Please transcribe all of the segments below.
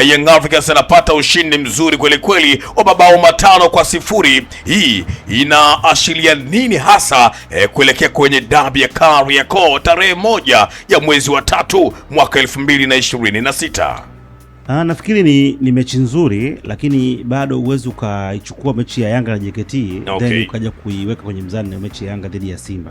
Young Africans anapata ushindi mzuri kweli kweli wa mabao 5-0. Hii inaashiria nini hasa kuelekea kwenye dabi ya Kariakoo tarehe 1 ya mwezi wa 3 mwaka 2026? Nafikiri ni mechi nzuri, lakini bado uwezo ukaichukua mechi ya Yanga na JKT then ukaja kuiweka kwenye mzani na mechi ya Yanga dhidi ya Simba.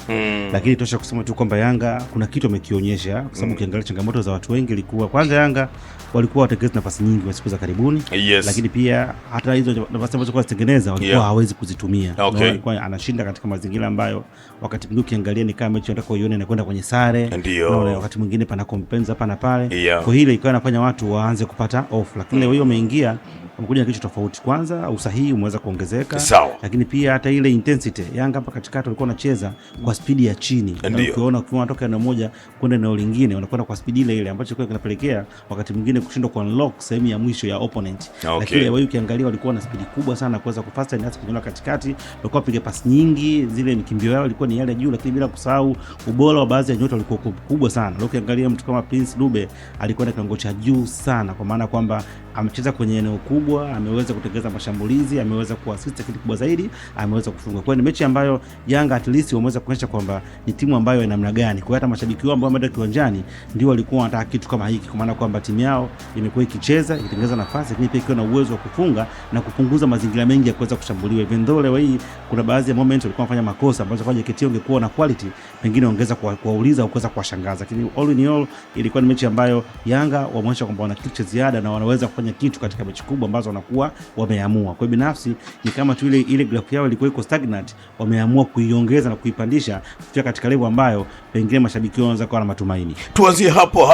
Lakini tosha kusema tu kwamba Yanga kuna kitu amekionyesha, kwa sababu ukiangalia changamoto za watu wengi ilikuwa kwanza Yanga walikuwa watengeneza nafasi nyingi kwa siku za karibuni, lakini pia hata hizo nafasi ambazo kwa zitengeneza walikuwa hawezi kuzitumia. Walikuwa anashinda katika mazingira ambayo wakati mwingine ukiangalia ni kama mechi unataka uione inakwenda kwenye sare, na wakati mwingine pana compensa hapa na pale. Kwa hiyo ikawa inafanya watu waanze kupata off, lakini leo hiyo umeingia umekuja kitu tofauti. Kwanza usahihi umeweza kuongezeka, lakini pia hata ile intensity Yanga hapa katikati walikuwa wanacheza kwa spidi ya chini. Ukiona unatoka eneo moja kwenda eneo lingine unakwenda kwa spidi ile ile, ambacho kinapelekea wakati mwingine kushindwa ku unlock sehemu ya mwisho ya opponent. Lakini leo ukiangalia walikuwa na spidi kubwa sana kuweza kufasten hasa kwenye katikati, walikuwa piga pasi nyingi, zile mikimbio yao ilikuwa ni yale juu, lakini bila kusahau ubora wa baadhi ya nyota walikuwa kubwa sana. Leo ukiangalia mtu kama Prince Dube alikuwa na kiwango cha juu sana, kwa maana kwamba amecheza kwenye eneo kubwa, ameweza kutengeneza mashambulizi, ameweza kuassist, kitu kubwa zaidi ameweza kufunga. Kwa hiyo ni mechi ambayo Yanga at least wameweza kuonyesha kwamba ni timu ambayo ina namna gani. Kwa hiyo hata mashabiki wao ambao wameenda kiwanjani ndio walikuwa wanataka kitu kama hiki, kwa maana kwamba timu yao imekuwa ikicheza, ikitengeneza nafasi, lakini pia ikiwa na uwezo wa kufunga na kupunguza mazingira mengi ya kuweza kushambuliwa. Even though leo hii kuna baadhi ya moments walikuwa wanafanya makosa ambazo kwa JKT ungekuwa na quality pengine ongeza kuwauliza au kuweza kuwashangaza, lakini all in all ilikuwa ni mechi ambayo Yanga wameonyesha kwamba wana kitu cha ziada na wanaweza kufanya kitu katika mechi kubwa ambazo wanakuwa wameamua. Kwa binafsi ni kama tu ile graph yao ilikuwa iko stagnant, wameamua kuiongeza na kuipandisha kufika katika level ambayo pengine mashabiki wanaweza kuwa na matumaini. Tuanzie hapo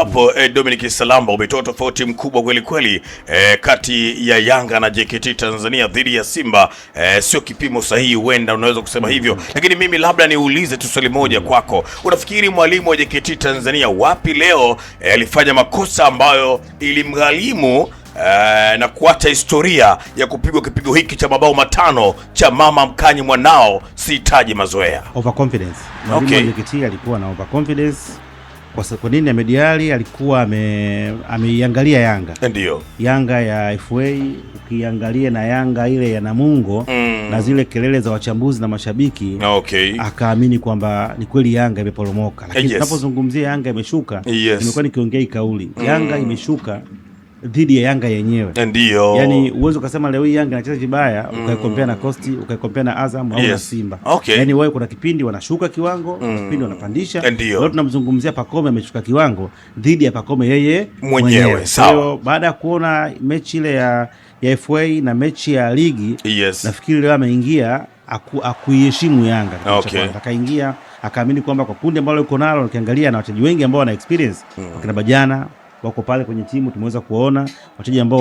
Dominic Salamba, umetoa tofauti mkubwa kweli kweli kati ya Yanga na JKT Tanzania dhidi ya Simba. Sio kipimo sahihi, huenda unaweza kusema hivyo, lakini mimi labda niulize tu swali moja kwako. Unafikiri mwalimu wa JKT Tanzania wapi leo alifanya makosa ambayo ilimgharimu na kuacha historia ya kupigwa kipigo hiki cha mabao 5 cha mama mkanyi mwanao sihitaji mazoea? Overconfidence. Mwalimu wa JKT alikuwa na overconfidence. Kwa nini? Ahmed Ally alikuwa ameiangalia Yanga. Ndio. Yanga ya FA ukiangalia na Yanga ile ya Namungo na zile kelele za wachambuzi na mashabiki, akaamini kwamba ni kweli Yanga imeporomoka. Lakini tunapozungumzia Yanga imeshuka, nimekuwa nikiongea hii kauli, Yanga imeshuka dhidi ya Yanga yenyewe. Ndio. Yaani uwezo ukasema leo hii Yanga inacheza vibaya ukaikompea na Coast, ukaikompea na Azam au na Simba. Yaani wao kuna kipindi wanashuka kiwango, kipindi wanapandisha. Leo tunamzungumzia Pacome ameshuka kiwango dhidi ya Pacome yeye mwenyewe. Sawa. Baada ya kuona mechi ile ya FA na mechi ya ligi, nafikiri leo ameingia akuiheshimu Yanga. Akaingia akaamini kwamba kwa kundi ambalo yuko nalo, ukiangalia na wachezaji wengi ambao wana experience, wakina Bajana wako pale kwenye timu, tumeweza kuona wachezaji ambao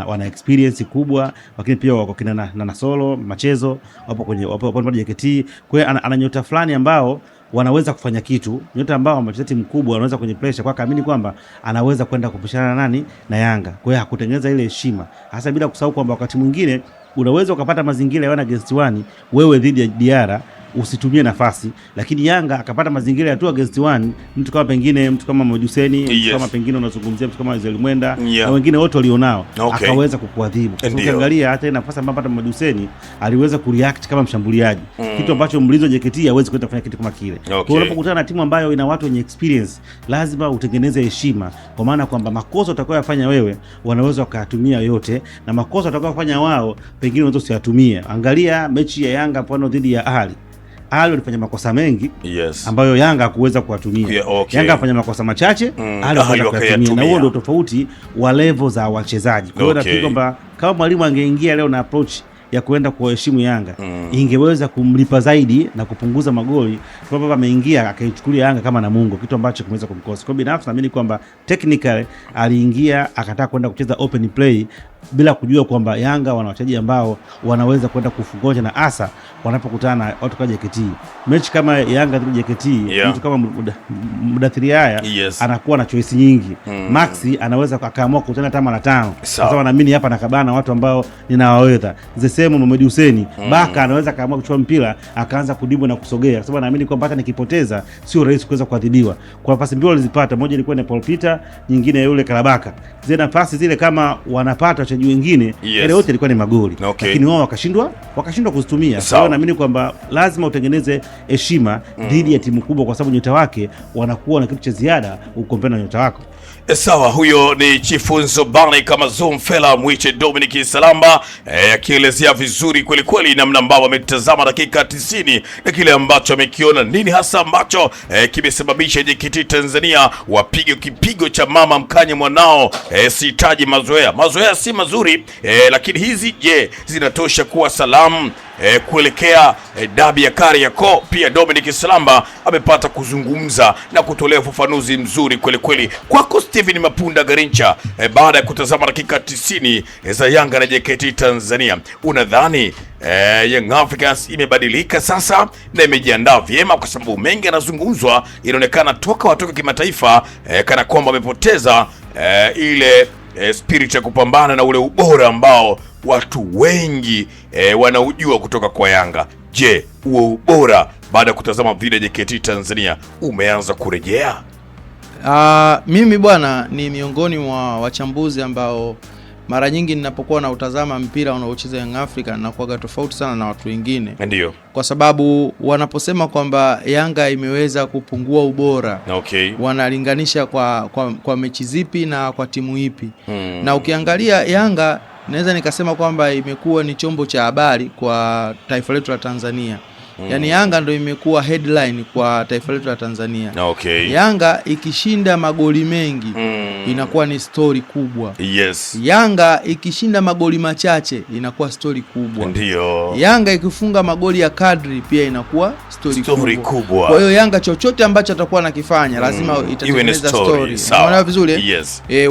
wana experience kubwa, lakini pia wako kina na Solo Machezo wapo kwa JKT. Kwa hiyo ana nyota fulani ambao wanaweza kufanya kitu, nyota ambao wamecheza timu kubwa, wanaweza kwenye pressure, kwa kaamini kwamba anaweza kwenda kupishana na Yanga. Kwa hiyo hakutengeneza ile heshima, hasa bila kusahau kwamba wakati mwingine unaweza ukapata mazingira ya 1 against 1 wewe dhidi ya Diara usitumie nafasi, lakini Yanga akapata mazingira ya 2 against 1, mtu kama pengine mtu kama Moduseni, mtu kama pengine unazungumzia mtu kama Israel Mwenda na wengine wote walionao, akaweza kukuadhibu. Ukiangalia hata nafasi ambayo pata Moduseni aliweza kureact kama mshambuliaji, kitu ambacho mlinzi JKT hawezi kwenda kufanya kitu kama kile. Kwa hiyo unapokutana na timu ambayo ina watu wenye experience, lazima utengeneze heshima, kwa maana kwamba makosa utakayofanya wewe wanaweza wakayatumia yote, na makosa utakayofanya wao pengine unaweza usiyatumie. Angalia mechi ya Yanga pano dhidi ya Ahli alifanya makosa mengi ambayo Yanga hakuweza kuwatumia. Yanga afanya makosa machache, aliweza kuyatumia, na huo ndio tofauti wa level za wachezaji. Kwa hiyo nafikiri kwamba kama mwalimu angeingia leo na approach ya kuenda kuheshimu Yanga, ingeweza kumlipa zaidi na kupunguza magoli, kwa sababu ameingia akaichukulia Yanga kama Namungo, kitu ambacho kimeweza kumkosa. Kwa binafsi naamini kwamba technically aliingia akataka kwenda kucheza open play bila kujua kwamba Yanga wana wachezaji ambao wanaweza kwenda kufungoja, na hasa wanapokutana na watu kama JKT. Mechi kama Yanga dhidi ya JKT, mtu kama Mudathiri haya anakuwa na choice nyingi. Maxi anaweza akaamua kukutana hata mara 5 kwa sababu anaamini hapa nakabana watu ambao ninawaweza. Zesemo Mohamed Hussein Baka anaweza kaamua kuchukua mpira akaanza kudibu na kusogea kwa sababu anaamini kwamba hata nikipoteza sio rahisi kuweza kuadhibiwa. Kwa pasi mbili walizipata, moja ilikuwa ni Paul Peter, nyingine yule Karabaka. Zile nafasi zile kama wanapata wachezaji wengine ile yote ilikuwa ni magoli. Lakini wao wakashindwa kuzitumia. Sawa, naamini kwamba lazima utengeneze heshima dhidi ya timu kubwa kwa sababu nyota wake wanakuwa na kitu cha ziada ukompea na nyota wako. Sawa, huyo ni Chifu Nzobani kama Zumfela Mwiche Dominic Salamba akielezea vizuri kweli kweli namna ambavyo ametazama dakika 90 na kile ambacho amekiona, nini hasa ambacho kimesababisha JKT Tanzania wapige kipigo cha mama mkanye mwanao. Sihitaji mazoea si mazuri, lakini hizi zinatosha kuwa salamu kuelekea dabi ya Kariakoo. Pia Dominic Salamba amepata kuzungumza na kutolea ufafanuzi mzuri kweli kweli. Kwako Steven Mapunda Garincha, baada ya kutazama dakika 90 za Yanga na JKT Tanzania, unadhani Young Africans imebadilika sasa na imejiandaa vyema? Kwa sababu mengi yanazungumzwa, inaonekana toka watoka kimataifa kana kwamba wamepoteza ile spirit ya kupambana na ule ubora ambao watu wengi wanaujua kutoka kwa Yanga. Je, huo ubora baada ya kutazama vile JKT Tanzania umeanza kurejea? Mimi bwana ni miongoni mwa wachambuzi ambao mara nyingi ninapokuwa na utazama mpira unaocheza Young Africa na kuaga tofauti sana na watu wengine. Ndio. Kwa sababu wanaposema kwamba Yanga imeweza kupungua ubora, wanalinganisha kwa mechi zipi na kwa timu ipi? Na ukiangalia Yanga, naweza nikasema kwamba imekuwa ni chombo cha habari kwa taifa letu la Tanzania. Yaani Yanga ndio imekuwa headline kwa taifa letu la Tanzania. Yanga ikishinda magoli mengi inakuwa ni story kubwa. Yanga ikishinda magoli machache inakuwa story kubwa. Ndio. Yanga ikifunga magoli ya kadri pia inakuwa story kubwa. Kwa hiyo Yanga chochote ambacho atakuwa anakifanya lazima itatengeneza story. Unaona vizuri?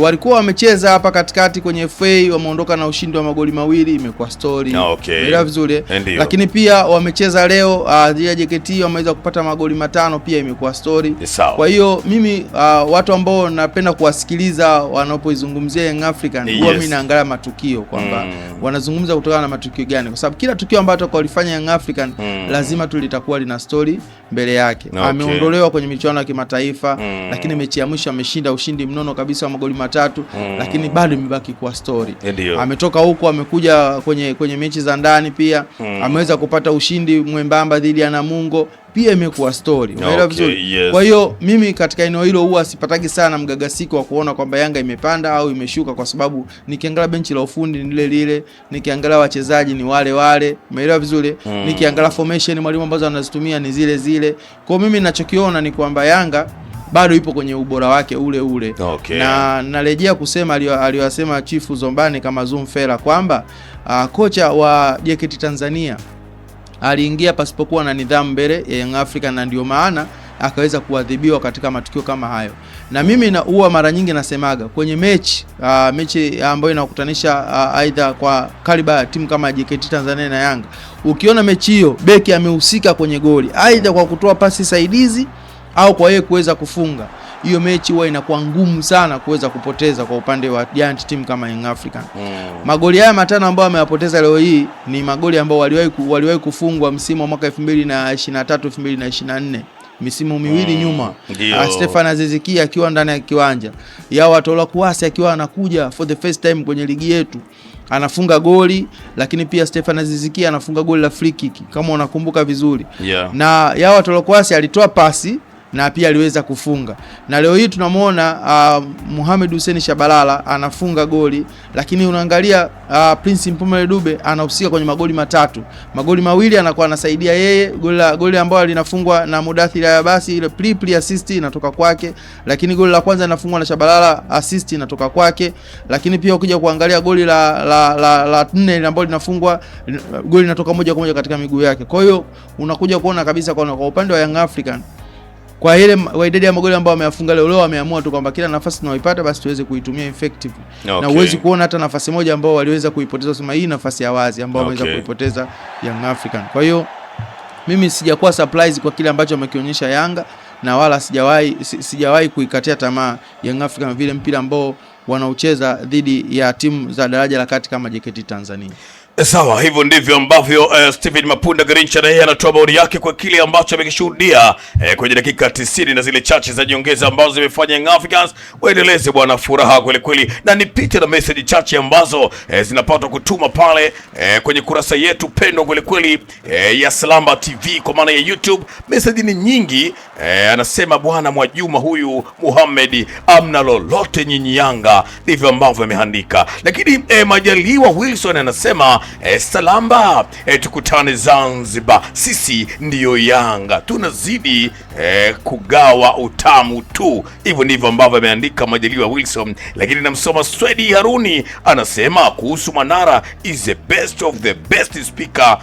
Walikuwa wamecheza hapa katikati kwenye FA, wameondoka na ushindi wa magoli 2, imekuwa story. Unaona vizuri? Lakini pia wamecheza leo JKT wameweza kupata magoli 5, pia imekuwa story. Kwa hiyo mimi watu ambao napenda kuwasikiliza wanapoizungumzia Young African, huwa mimi naangalia matukio kwamba wanazungumza kutokana na matukio gani, kwa sababu kila tukio ambalo walifanya Young African lazima tulitakuwa lina story mbele yake. Ameondolewa kwenye michuano ya kimataifa, lakini mechi ya mwisho ameshinda ushindi mnono kabisa wa magoli 3, lakini bado imebaki kuwa story. Ametoka huko amekuja kwenye mechi za ndani, pia ameweza kupata ushindi mwembamba dhidi ya Namungo, pia imekuwa story. Unaelewa vizuri? Kwa hiyo mimi katika eneo hilo huwa sipataki sana mgagasiko wa kuona kwamba Yanga imepanda au imeshuka, kwa sababu nikiangalia benchi la ufundi ni lile, nikiangalia wachezaji ni wale. Umeelewa vizuri? Nikiangalia formation mwalimu ambazo anazitumia ni zile. Kwa mimi ninachokiona ni kwamba Yanga bado ipo kwenye ubora wake ule. Na narejea kusema aliyosema Chifu Zombani kama Zumfela kwamba kocha wa JKT Tanzania aliingia pasipokuwa na nidhamu mbele ya Young Africa, na ndio maana akaweza kuadhibiwa katika matukio kama hayo. Na mimi huwa mara nyingi nasemaga kwenye mechi ambayo inakutanisha aidha kwa kaliba ya timu kama JKT Tanzania na Yanga, ukiona mechi hiyo beki amehusika kwenye goli aidha kwa kutoa pasi saidizi au kwa yeye kuweza kufunga, hiyo mechi huwa inakuwa ngumu sana kuweza kupoteza kwa upande wa giant team kama Young African. Magoli haya 5 ambayo ameyapoteza leo hii ni magoli ambao waliwahi kufungwa msimu wa mwaka 2023 2024, misimu miwili nyuma. Stefan Aziz Ki akiwa ndani ya kiwanja, Yao Atola Kuasi akiwa anakuja for the first time kwenye ligi yetu anafunga goli, lakini pia Stefan Aziz Ki anafunga goli la free kick kama unakumbuka vizuri. Na Yao Atola Kuasi alitoa pasi na pia aliweza kufunga. Na leo hii tunamwona Mohamed Hussein Shabalala anafunga goli, lakini unaangalia Prince Mpumelelo Dube anahusika kwenye magoli 3. Magoli 2 anakuwa anasaidia yeye, goli ambalo linafungwa na Mudathiri Ayabasi, ile pre assist inatoka kwake, lakini goli la kwanza linafungwa na Shabalala, assist inatoka kwake. Lakini pia ukija kuangalia goli la 4 ambalo linafungwa, goli linatoka moja kwa moja katika miguu yake. Kwa hiyo unakuja kuona kabisa kwa upande wa Young African kwa ile idadi ya magoli ambao wameyafunga leo wameamua tu kwamba kila nafasi tunaoipata basi tuweze kuitumia effectively. Na huwezi kuona hata nafasi moja ambao waliweza kuipoteza sema hii nafasi ya wazi ambao wameweza kuipoteza Young African. Kwa hiyo mimi sijakuwa surprise kwa kile ambacho wamekionyesha Yanga, na wala sijawahi kuikatia tamaa Young African vile mpira ambao wanaocheza dhidi ya timu za daraja la kati kama JKT Tanzania. Sawa, hivyo ndivyo ambavyo Steven Mapunda Garincha na yeye anatoa maoni yake kwa kile ambacho amekishuhudia kwenye dakika 90 na zile chache za nyongeza ambazo zimefanya Young Africans waendeleze bwana furaha kweli kweli. Na nipite na message chache ambazo zinapata kutuma pale kwenye kurasa yetu pendo kweli kweli ya Salamba TV kwa maana ya YouTube. Message ni nyingi. Anasema bwana Mwajuma huyu Muhammad, amna lolote nyinyi Yanga, ndivyo ambavyo ameandika. Lakini Majaliwa Wilson anasema Salamba, tukutane Zanzibar, sisi ndiyo Yanga, tunazidi kugawa utamu tu. Hivyo ndivyo ambavyo ameandika Majaliwa Wilson. Lakini namsoma Swedi Haruni anasema kuhusu Manara is the best of the best speaker.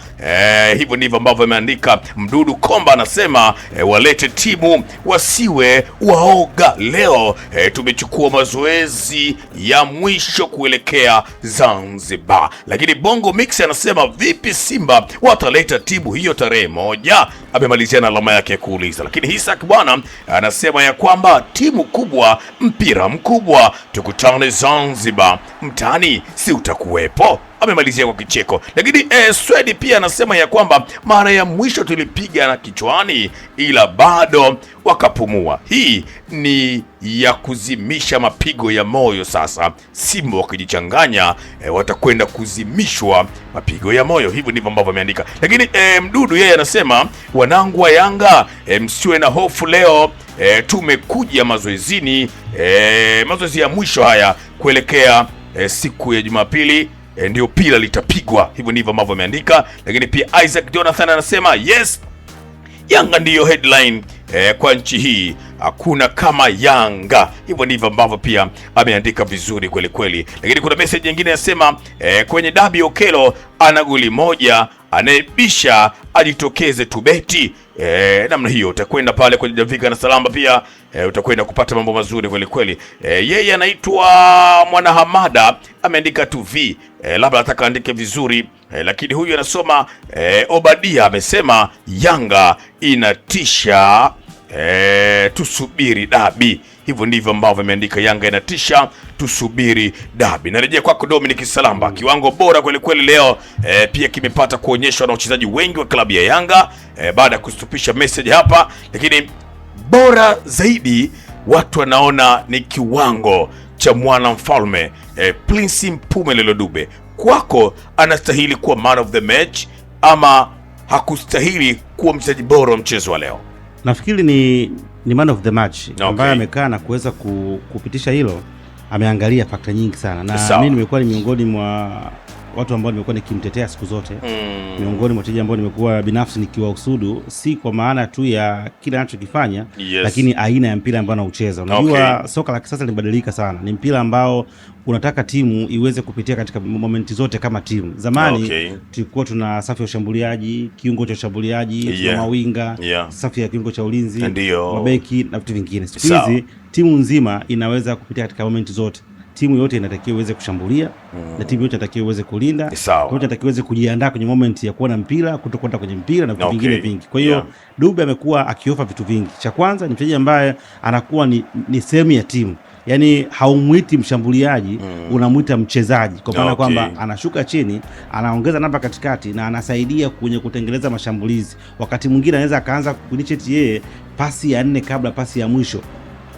Hivyo ndivyo ambavyo ameandika. Mdudu Komba anasema walete timu wasiwe waoga, leo tumechukua mazoezi ya mwisho kuelekea Zanzibar. Lakini Bongo Mix anasema vipi Simba wataleta timu hiyo tarehe 1? Amemalizia na alama yake ya kuuliza. Lakini Hisak bwana anasema ya kwamba timu kubwa, mpira mkubwa, tukutane Zanzibar, mtani si utakuwepo? Amemalizia kwa kicheko. Lakini Swedi pia anasema ya kwamba mara ya mwisho tulipiga na kichwani ila bado wakapumua. Hii ni ya kuzimisha mapigo ya moyo. Sasa Simba wakijichanganya watakwenda kuzimishwa mapigo ya moyo. Hivyo ndivyo ambavyo ameandika. Lakini Mdudu yeye anasema wanangu wa Yanga, msiwe na hofu leo, tumekuja mazoezini, mazoezi ya mwisho haya kuelekea siku ya Jumapili ndio pila litapigwa. Hivyo ndivyo ambavyo ameandika. Lakini pia Isaac Jonathan anasema yes, Yanga ndiyo headline kwa nchi hii, hakuna kama Yanga. Hivyo ndivyo ambavyo pia ameandika vizuri kweli kweli. Lakini kuna message nyingine inasema kwenye dabi Okelo ana goli moja, anayebisha ajitokeze tubeti. Namna hiyo utakwenda pale kwenye Davika na Salamba pia utakwenda kupata mambo mazuri kweli kweli. Yeye anaitwa Mwanahamada ameandika tu v, labda nataka andike vizuri. Lakini huyu anasoma Obadia amesema Yanga inatisha, tusubiri dabi. Hivyo ndivyo ambavyo ameandika, Yanga inatisha, tusubiri dabi. Narejea kwako Dominic Salamba. Kiwango bora kweli kweli leo pia kimepata kuonyeshwa na wachezaji wengi wa klabu ya Yanga baada ya kustupisha message hapa. Lakini bora zaidi watu wanaona ni kiwango cha mwana mfalme Prince Mpumelelo Dube. Kwako anastahili kuwa man of the match ama hakustahili kuwa mchezaji bora wa mchezo wa leo? Nafikiri ni man of the match ambaye amekaa na kuweza kupitisha hilo. Ameangalia fakta nyingi sana na mimi nimekuwa ni miongoni mwa watu ambao nimekuwa nikimtetea siku zote. Miongoni mwa wachezaji ambao nimekuwa binafsi nikiwahusudu, si kwa maana tu ya kile anachokifanya, lakini aina ya mpira ambao anaucheza. Unajua soka la kisasa limebadilika sana. Ni mpira ambao unataka timu iweze kupitia katika momenti zote kama timu. Zamani tulikuwa tuna safu ya ushambuliaji, kiungo cha ushambuliaji, tuna mawinga, safu ya kiungo cha ulinzi, mabeki na vitu vingine. Siku hizi timu nzima inaweza kupitia katika momenti zote. Timu yote inatakiwa iweze kushambulia na timu yote inatakiwa iweze kulinda. Yote inatakiwa iweze kujiandaa kwenye moment ya kuona mpira, kutokwenda kwenye mpira na vitu vingine vingi. Kwa hiyo Dube amekuwa akiofa vitu vingi. Cha kwanza ni mchezaji ambaye anakuwa ni sehemu ya timu. Yaani haumuiti mshambuliaji, unamuita mchezaji. Kwa maana kwamba anashuka chini, anaongeza namba katikati na anasaidia kwenye kutengeneza mashambulizi. Wakati mwingine anaweza akaanza kuinitiate yeye pasi ya 4 kabla pasi ya mwisho.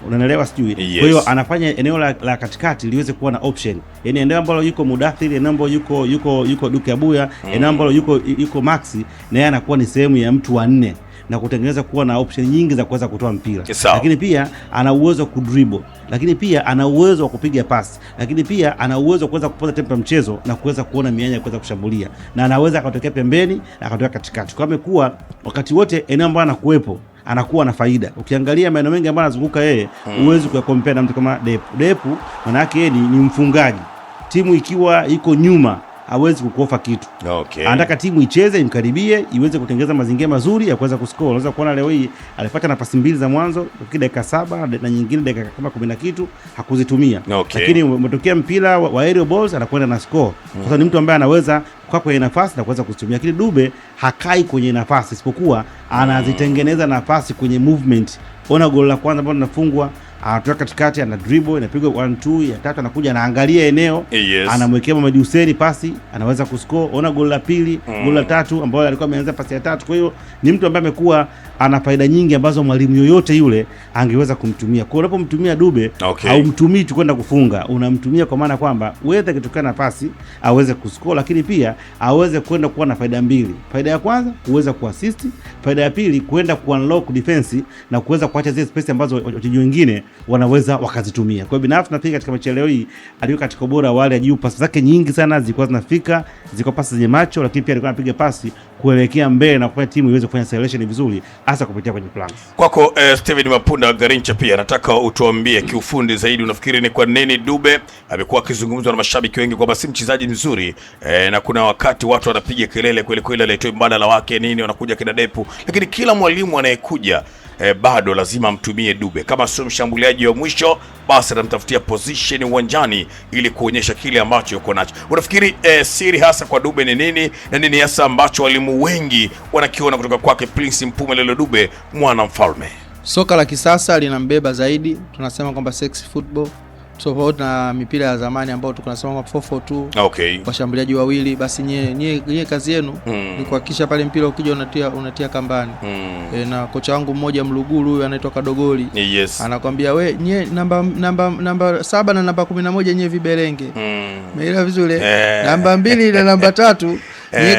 Unanielewa sijui? Kwa hiyo anafanya eneo la katikati liweze kuwa na option. Yaani eneo ambalo yuko Mudathiri, eneo ambalo yuko Duke Abuya, eneo ambalo yuko Maxi, na yeye anakuwa ni sehemu ya mtu wa 4 na kutengeneza kuwa na option nyingi za kuweza kutoa mpira. Lakini pia ana uwezo wa kudribble, lakini pia ana uwezo wa kupiga pasi, lakini pia ana uwezo wa kuweza kupoza tempo ya mchezo na kuweza kuona mianya ya kuweza kushambulia, na anaweza akatokea pembeni na akatokea katikati. Kwa amekuwa wakati wote eneo ambalo anakuepo anakuwa na faida. Ukiangalia maeneo mengi ambayo anazunguka yeye, uwezo kwa compare na mtu kama Depu. Maana yake yeye ni mfungaji. Timu ikiwa iko nyuma hawezi kukuofa kitu. Okay. Anataka timu icheze, imkaribie, iweze kutengeneza mazingira mazuri ya kuweza kuscore. Unaweza kuona leo hii alipata nafasi 2 za mwanzo kwa dakika 7 na nyingine dakika kama 10 na kitu hakuzitumia. Okay. Lakini umetokea mpira wa aerial balls anakwenda na score. Sasa ni mtu ambaye anaweza kukaa kwenye nafasi na kuweza kuzitumia. Lakini Dube hakai kwenye nafasi, isipokuwa anazitengeneza nafasi kwenye movement. Ona goli la kwanza ambalo linafungwa, anatoka katikati, ana dribble, inapigwa 1-2, ya tatu anakuja anaangalia eneo, anamwekea Mohamed Hussein pasi, anaweza kuscore. Ona goli la pili, goli la tatu ambao alikuwa ameanza pasi ya tatu. Kwa hiyo ni mtu ambaye amekuwa ana faida nyingi ambazo mwalimu yoyote yule angeweza kumtumia. Kwa hiyo unapomtumia Dube, au mtumii tu kwenda kufunga, unamtumia kwa maana kwamba wewe kitokea nafasi aweze kuscore, lakini pia aweze kwenda kuwa na faida mbili. Faida ya kwanza kuweza kuassist, faida ya pili kwenda kuunlock defense na kuweza kuacha zile space ambazo wachezaji wengine wanaweza wakazitumia. Kwa hiyo binafsi nafikiri katika mechi leo hii alikuwa katika ubora wale ya juu. Pasi zake nyingi sana zilikuwa zinafika, zilikuwa pasi zenye macho, lakini pia alikuwa anapiga pasi kuelekea mbele na kufanya timu iweze kufanya acceleration vizuri, hasa kupitia kwenye plans. Kwako Steven Mapunda Garincha, pia nataka utuambie kiufundi zaidi, unafikiri ni kwa nini Dube amekuwa akizungumzwa na mashabiki wengi kwamba si mchezaji mzuri, na kuna wakati watu wanapiga kelele kweli kweli aletwe mbadala wake nini, wanakuja kina Depu, lakini kila mwalimu anayekuja bado lazima mtumie Dube. Kama sio mshambuliaji wa mwisho, basi atamtafutia position uwanjani ili kuonyesha kile ambacho yuko nacho. Unafikiri siri hasa kwa Dube ni nini, na nini hasa ambacho walimu wengi wanakiona kutoka kwake Prince Mpumelelo Dube, mwana mfalme? Soka la kisasa linambeba zaidi, tunasema kwamba sexy football, tofauti na mipira ya zamani ambao tunasema 4-4-2. Okay. Washambuliaji wawili, basi nyie kazi yenu ni kuhakikisha pale mpira ukija unatia kambani. Na kocha wangu mmoja Mluguru, huyu anaitwa Kadogoli. Yes. Anakuambia we nyie namba 7 na namba 11 nyie viberenge. Umeelewa vizuri? Namba 2 na namba 3 nyie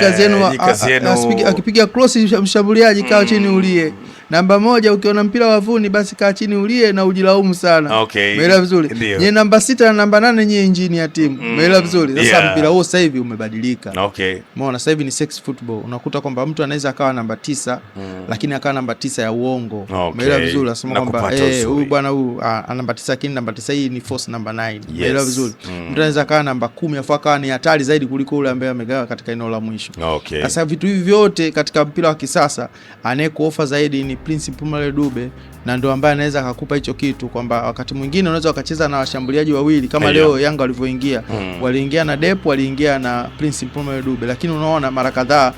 kazi yenu akipiga cross mshambuliaji kaa chini ulie. Namba 1 ukiona mpira wavuni basi kaa chini ulie na ujilaumu sana. Umeelewa vizuri? Nye namba 6 na namba 8 nye injini ya timu. Umeelewa vizuri? Sasa mpira huo sasa hivi umebadilika. Umeona sasa hivi ni sex football. Unakuta kwamba mtu anaweza akawa namba 9 lakini akawa namba 9 ya uongo. Umeelewa vizuri? Unasema kwamba huyu bwana huyu namba 9 lakini namba 9 hii ni false number 9. Umeelewa vizuri? Mtu anaweza akawa namba 10 afu akawa ni hatari zaidi kuliko yule ambaye amegawa katika eneo la mwisho. Sasa vitu hivi vyote katika mpira wa kisasa anayekuofa zaidi ni Prince Mpumelelo Dube, na ndio ambaye anaweza akakupa hicho kitu kwamba wakati mwingine unaweza ukacheza na washambuliaji wawili kama leo Yanga walivyoingia. Waliingia na Depu, waliingia na Prince Mpumelelo Dube, lakini unaona mara kadhaa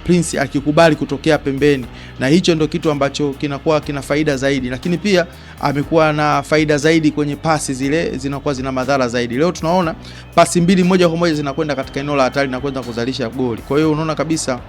Prince akikubali kutokea pembeni, na hicho ndio kitu ambacho kinakuwa kina faida zaidi, lakini pia amekuwa na faida zaidi kwenye pasi, zile zinakuwa zina madhara zaidi. Leo tunaona pasi mbili moja kwa moja zinakwenda katika eneo la hatari na kwenda kuzalisha goli. Kwa hiyo unaona kabisa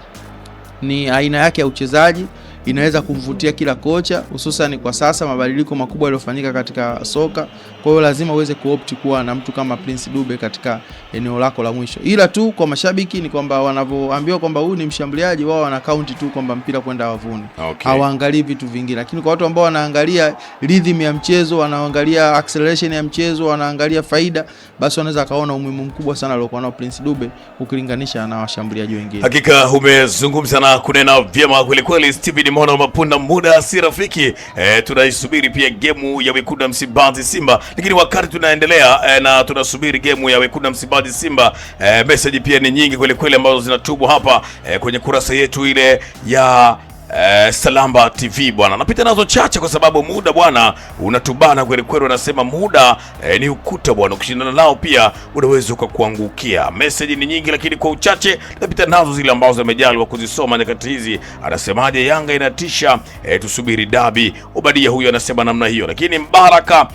ni aina yake ya uchezaji inaweza kumvutia kila kocha, hususan kwa sasa mabadiliko makubwa yaliyofanyika katika soka. Kwa hiyo lazima uweze kuopt kuwa na mtu kama Prince Dube katika eneo lako la mwisho. Ila tu kwa mashabiki ni kwamba wanavyoambiwa kwamba huyu ni mshambuliaji, wao wana count tu kwamba mpira kwenda wavuni. Hawaangalii vitu vingine. Lakini kwa watu ambao wanaangalia rhythm ya mchezo, wanaangalia acceleration ya mchezo, wanaangalia faida, basi wanaweza kaona umuhimu mkubwa sana aliokuwa nao Prince Dube ukilinganisha na washambuliaji wengine. Hakika umezungumza na kunena vyema kweli kweli Steven Mapunda, muda si rafiki. Tunaisubiri pia gemu ya Wekundu wa Msimbazi Simba, lakini wakati tunaendelea na tunasubiri gemu ya Wekundu wa Msimbazi Simba, message pia ni nyingi kweli kweli ambazo zinatubwa hapa kwenye kurasa yetu ile ya Salamba TV bwana. Napita nazo chache kwa sababu muda bwana unatubana kweli kweli. Wanasema muda ni ukuta bwana, ukishindana nao pia unaweza kuangukia. Message ni nyingi lakini kwa uchache napita nazo zile ambazo zimejaliwa kuzisoma nyakati hizi. Anasemaje? Yanga inatisha, tusubiri dabi. Obadia huyo anasema namna hiyo, lakini Mbaraka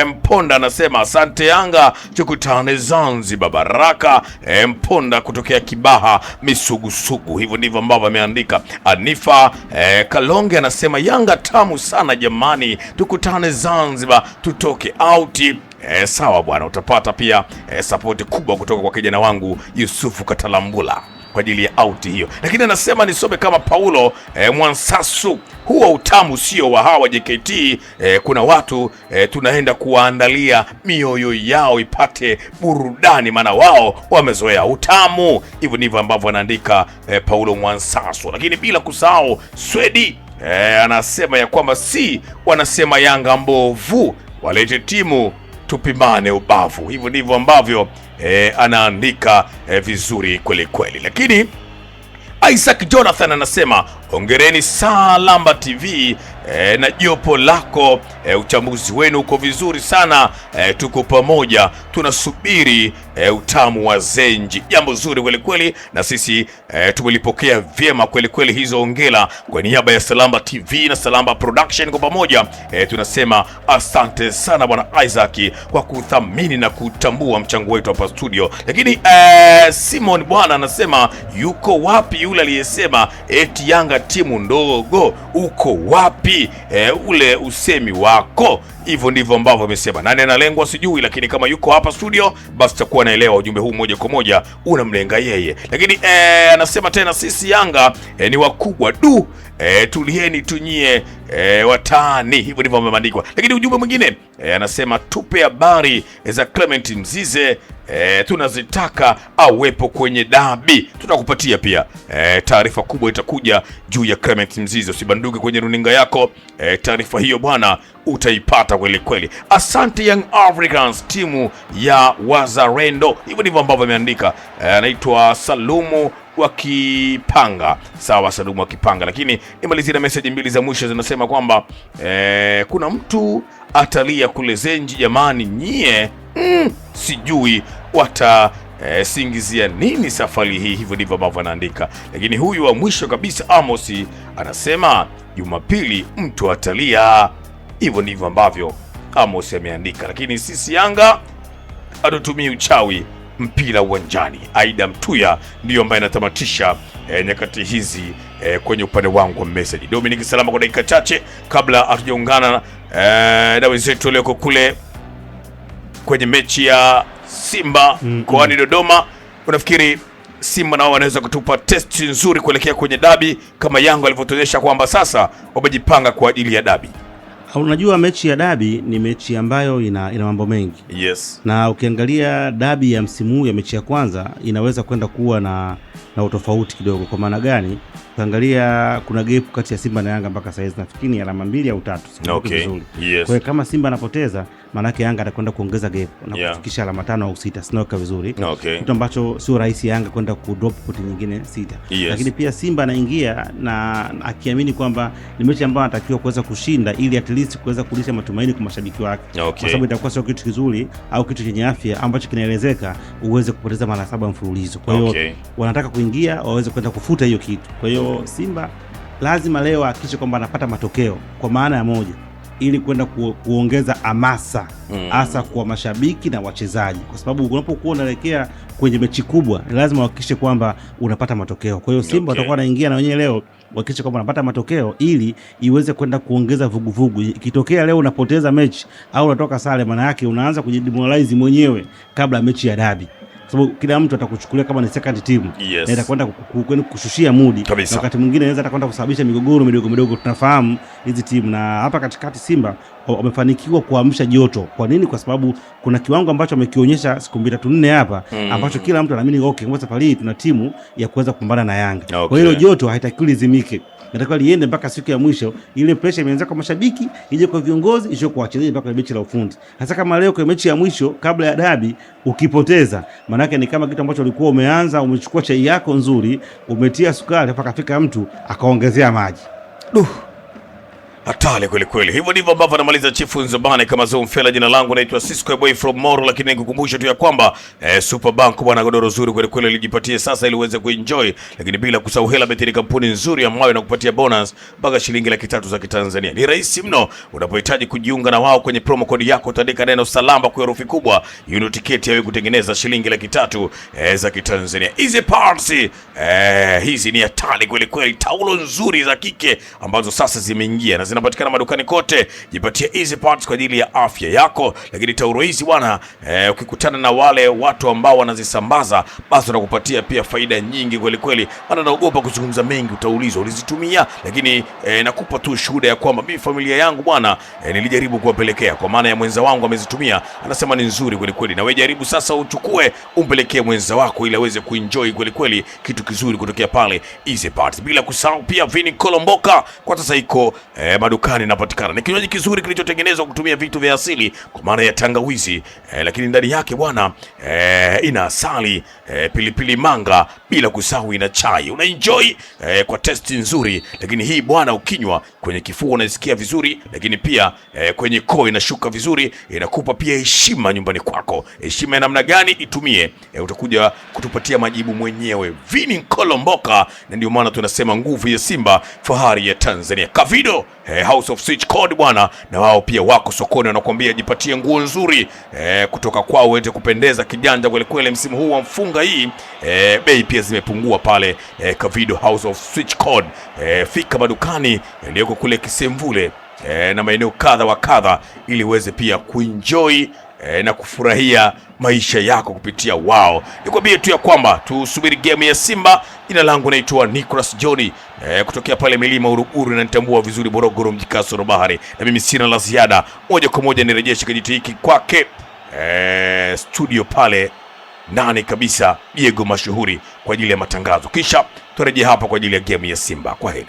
Mponda anasema asante Yanga, tukutane Zanzibar. Baraka Mponda kutokea Kibaha Misugusugu. Hivyo ndivyo ambavyo ameandika. Anifa Kalonge anasema Yanga tamu sana jamani, tukutane Zanzibar tutoke auti. Sawa bwana, utapata pia support kubwa kutoka kwa kijana wangu Yusufu Katalambula kwa ajili ya auti hiyo. Lakini anasema nisome kama Paulo Mwansasu, huo utamu sio wa hawa JKT. Kuna watu tunaenda kuwaandalia mioyo yao ipate burudani, maana wao wamezoea utamu. Hivyo ndivyo ambavyo anaandika Paulo Mwansasu. Lakini bila kusahau Swedi anasema ya kwamba si wanasema Yanga mbovu, walete timu tupimane ubavu. Hivyo ndivyo ambavyo anaandika vizuri kweli kweli. Lakini Isaac Jonathan anasema hongereni Salamba TV na jopo lako, uchambuzi wenu uko vizuri sana, tuko pamoja, tunasubiri utamu wa Zenji. Jambo zuri kweli kweli, na sisi tumelipokea vyema kweli kweli hizo hongera. Kwa niaba ya Salamba TV na Salamba Production kwa pamoja tunasema asante sana bwana Isaac kwa kuthamini na kutambua mchango wetu hapa studio. Lakini Simon bwana anasema yuko wapi yule aliyesema eti Yanga timu ndogo, uko wapi ule usemi wako? Hivyo ndivyo ambavyo amesema. Nani analengwa sijui, lakini kama yuko hapa studio basi tutakuwa naelewa ujumbe huu moja kwa moja unamlenga yeye. Lakini anasema tena sisi Yanga ni wakubwa du, tulieni tunyie watani. Hivyo ndivyo ameandikwa. Lakini ujumbe mwingine anasema tupe habari za Clement Mzize, tunazitaka awepo kwenye dabi. Tutakupatia pia taarifa kubwa itakuja juu ya Clement Mzize. Usibanduke kwenye runinga yako, taarifa hiyo bwana utaipata kweli kweli. Asante Young Africans, timu ya Wazalendo. Hivyo ndivyo ambavyo ameandika. Anaitwa Salumu Wakipanga. Sawa, Salumu Wakipanga. Lakini nimalizie na message mbili za mwisho zinasema kwamba kuna mtu atalia kule Zenji jamani, nyie sijui wata singizia nini safari hii. Hivyo ndivyo ambavyo anaandika. Lakini huyu wa mwisho kabisa Amos anasema Jumapili mtu atalia. Hivyo ndivyo ambavyo Amos ameandika. Lakini sisi Yanga hatutumii uchawi mpira uwanjani. Aida Mtuya ndiyo ambaye anatamatisha nyakati hizi kwenye upande wangu wa message. Dominic Salama kwa dakika chache kabla hatujaungana na wenzetu walioko kule kwenye mechi ya Simba mkoani Dodoma. Unafikiri Simba nao wanaweza kutupa test nzuri kuelekea kwenye dabi kama Yanga alivyotuonyesha kwamba sasa wamejipanga kwa ajili ya dabi? Unajua mechi ya dabi ni mechi ambayo ina mambo mengi. Yes. Na ukiangalia dabi ya msimu huu ya mechi ya kwanza inaweza kwenda kuwa na utofauti kidogo. Kwa maana gani? Ukiangalia kuna gap kati ya Simba na Yanga mpaka sasa nafikiri ni alama 2 au 3. Okay. Yes. Kwa hiyo kama Simba anapoteza maana yake Yanga atakwenda kuongeza gap na kufikisha alama 5 au 6, sinoka vizuri. Okay. Kitu ambacho sio rahisi Yanga kwenda ku drop point nyingine 6. Yes. Lakini pia Simba anaingia na akiamini kwamba ni mechi ambayo anatakiwa kuweza kushinda ili at least kuweza kulisha matumaini kwa mashabiki wake. Okay. Kwa sababu itakuwa sio kitu kizuri au kitu chenye afya ambacho kinaelezeka uweze kupoteza mara 7 mfululizo. Kwa hiyo wanataka kuingia waweze kwenda kufuta hiyo kitu. Kwa hiyo Simba lazima leo ahakikishe kwamba anapata matokeo kwa maana ya moja, ili kwenda kuongeza hamasa hasa kwa mashabiki na wachezaji, kwa sababu unapokuwa unaelekea kwenye mechi kubwa lazima uhakikishe kwamba unapata matokeo. Kwa hiyo Simba watakuwa wanaingia na wenyewe leo uhakikishe kwamba unapata matokeo ili iweze kwenda kuongeza vuguvugu. Ikitokea leo unapoteza mechi au unatoka sare, maana yake unaanza kujidemoralize mwenyewe kabla mechi ya dabi, sababu kila mtu atakuchukulia kama ni second team. Yes. Na itakwenda kushushia mudi, na wakati mwingine inaweza atakwenda kusababisha migogoro midogo midogo. Tunafahamu hizi timu, na hapa katikati Simba wamefanikiwa kuamsha joto. Kwa nini? Kwa sababu kuna kiwango ambacho wamekionyesha siku 3-4 hapa ambacho kila mtu anaamini okay, kwa safari hii tuna timu ya kuweza kupambana na Yanga. Okay. Kwa hiyo joto haitakiwi lizimike, natakiwa liende mpaka siku ya mwisho. Ile pressure imeanza kwa mashabiki, ije kwa viongozi, ije kwa wachezaji mpaka mechi la ufundi. Hasa kama leo kwa mechi ya mwisho kabla ya dabi ukipoteza, maana yake ni kama kitu ambacho ulikuwa umeanza, umechukua chai yako nzuri, umetia sukari mpaka fika mtu akaongezea maji. Hatari kweli kweli. Hivyo ndivyo ambavyo anamaliza Chifu Nzobane kama Zomfela. Jina langu naitwa Cisco Boy from Moro, lakini nikukumbusha tu ya kwamba Superbank bwana, godoro zuri kweli kweli lijipatie sasa ili uweze kuenjoy, lakini bila kusahau Hela Bet ni kampuni nzuri ambayo inakupatia bonus mpaka shilingi 300 za Kitanzania. Ni rahisi mno. Unapohitaji kujiunga na wao, kwenye promo code yako utaandika neno Salamba kwa herufi kubwa, unit tiketi ya kutengeneza shilingi 300 za Kitanzania. Easy Parts hizi ni hatari kweli kweli, taulo nzuri za kike ambazo sasa zimeingia na zinapatikana madukani kote. Jipatie Easy Parts kwa ajili ya afya yako. Lakini taulo hizi bwana, ukikutana na wale watu ambao wanazisambaza, basi wanakupatia pia faida nyingi kweli kweli. Maana naogopa kuzungumza mengi, utaulizwa ulizitumia, lakini nakupa tu shuhuda ya kwamba mimi familia yangu bwana, nilijaribu kuwapelekea, kwa maana ya mwenza wangu amezitumia, anasema ni nzuri kweli kweli. Na wewe jaribu sasa, uchukue umpelekee mwenza wako ili aweze kuenjoy kweli kweli kitu kizuri kutokea pale Easy Parts. Bila kusahau pia Vini Kolomboka kwa sasa iko madukani inapatikana. Ni kinywaji kizuri kilichotengenezwa kutumia vitu vya asili kwa maana ya tangawizi, lakini ndani yake bwana ina asali, pilipili manga, bila kusahau ina chai. Una enjoy kwa testi nzuri, lakini hii bwana ukinywa kwenye kifua unasikia vizuri, lakini pia kwenye koo inashuka vizuri, inakupa pia heshima nyumbani kwako. Heshima ya namna gani? Itumie, utakuja kutupatia majibu mwenyewe. Vini Kolomboka, na ndio maana tunasema nguvu ya Simba, fahari ya Tanzania. Kavido House of Switch Code bwana, na wao pia wako sokoni, wanakuambia jipatie nguo nzuri kutoka kwao uende kupendeza kijanja kweli kweli. Msimu huu wa mfunga hii bei pia zimepungua pale Kavido House of Switch Code. Fika madukani yaliyoko kule Kisemvule na maeneo kadha wa kadha, ili uweze pia kuenjoy na kufurahia maisha yako kupitia wao. Nikwambie tu ya kwamba tusubiri game ya Simba. Jina langu naitwa Nicholas Johnny kutokea pale milima Uruguru, na nitambua vizuri Morogoro mji kasoro bahari, na mimi sina la ziada. Moja kwa moja nirejeshe kijiti hiki kwake studio pale nani kabisa Diego Mashuhuri kwa ajili ya matangazo, kisha turejea hapa kwa ajili ya game ya Simba. Kwa heri.